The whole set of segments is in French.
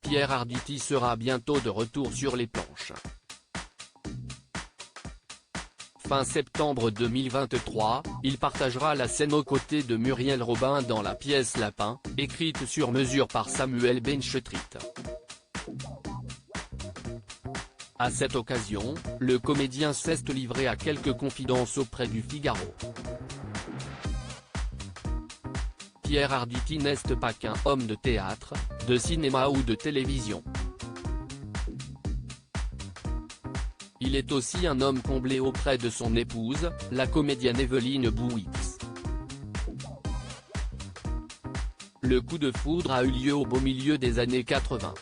Pierre Arditi sera bientôt de retour sur les planches. Fin septembre 2023, il partagera la scène aux côtés de Muriel Robin dans la pièce Lapin, écrite sur mesure par Samuel Benchetrit. À cette occasion, le comédien s'est livré à quelques confidences auprès du Figaro. Pierre Arditi n'est pas qu'un homme de théâtre, de cinéma ou de télévision. Il est aussi un homme comblé auprès de son épouse, la comédienne Evelyne Bouix. Le coup de foudre a eu lieu au beau milieu des années 80.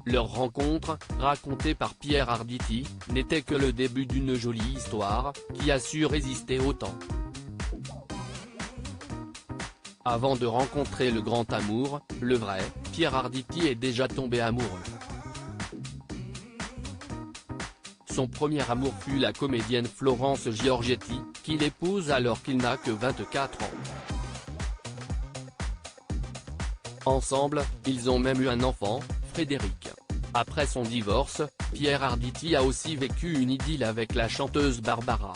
Leur rencontre, racontée par Pierre Arditi, n'était que le début d'une jolie histoire, qui a su résister au temps. Avant de rencontrer le grand amour, le vrai, Pierre Arditi est déjà tombé amoureux. Son premier amour fut la comédienne Florence Giorgetti, qu'il épouse alors qu'il n'a que 24 ans. Ensemble, ils ont même eu un enfant, Frédéric. Après son divorce, Pierre Arditi a aussi vécu une idylle avec la chanteuse Barbara.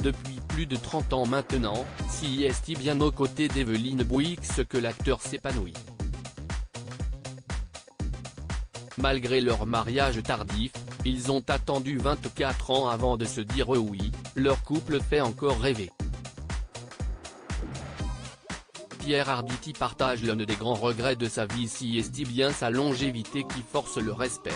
Depuis plus de 30 ans maintenant, c'est bien aux côtés d'Evelyne Bouix que l'acteur s'épanouit. Malgré leur mariage tardif, ils ont attendu 24 ans avant de se dire oui, leur couple fait encore rêver. Pierre Arditi partage l'un des grands regrets de sa vie, c'est bien sa longévité qui force le respect.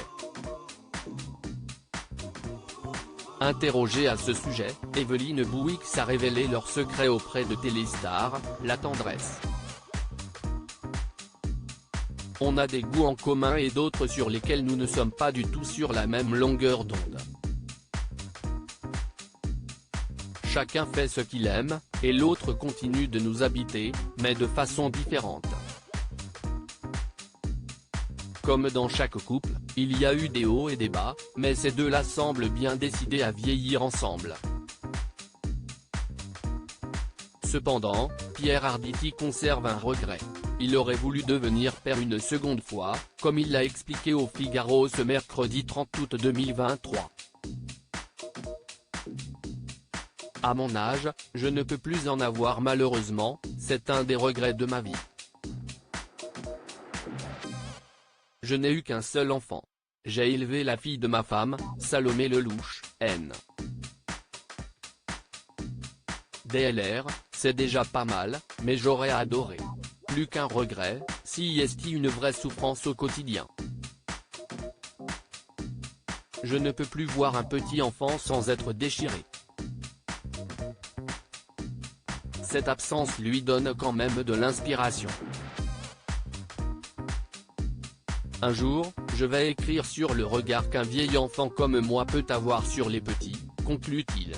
Interrogée à ce sujet, Evelyne Bouix a révélé leur secret auprès de Téléstar, la tendresse. On a des goûts en commun et d'autres sur lesquels nous ne sommes pas du tout sur la même longueur d'onde. Chacun fait ce qu'il aime, et l'autre continue de nous habiter, mais de façon différente. Comme dans chaque couple, il y a eu des hauts et des bas, mais ces deux-là semblent bien décidés à vieillir ensemble. Cependant, Pierre Arditi conserve un regret. Il aurait voulu devenir père une seconde fois, comme il l'a expliqué au Figaro ce mercredi 30 août 2023. À mon âge, je ne peux plus en avoir malheureusement, c'est un des regrets de ma vie. Je n'ai eu qu'un seul enfant. J'ai élevé la fille de ma femme, Salomé Lelouch, N. DLR, c'est déjà pas mal, mais j'aurais adoré. Plus qu'un regret, c'est une vraie souffrance au quotidien. Je ne peux plus voir un petit enfant sans être déchiré. Cette absence lui donne quand même de l'inspiration. Un jour, je vais écrire sur le regard qu'un vieil enfant comme moi peut avoir sur les petits, conclut-il.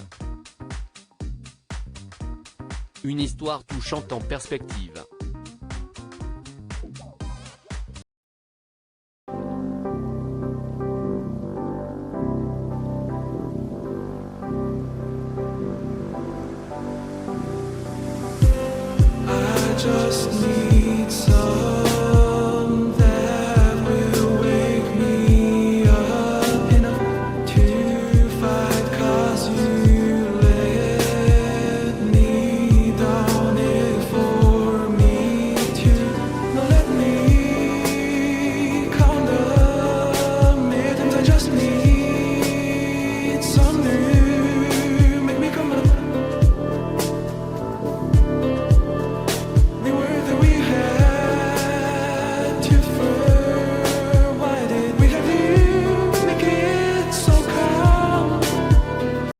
Une histoire touchante en perspective.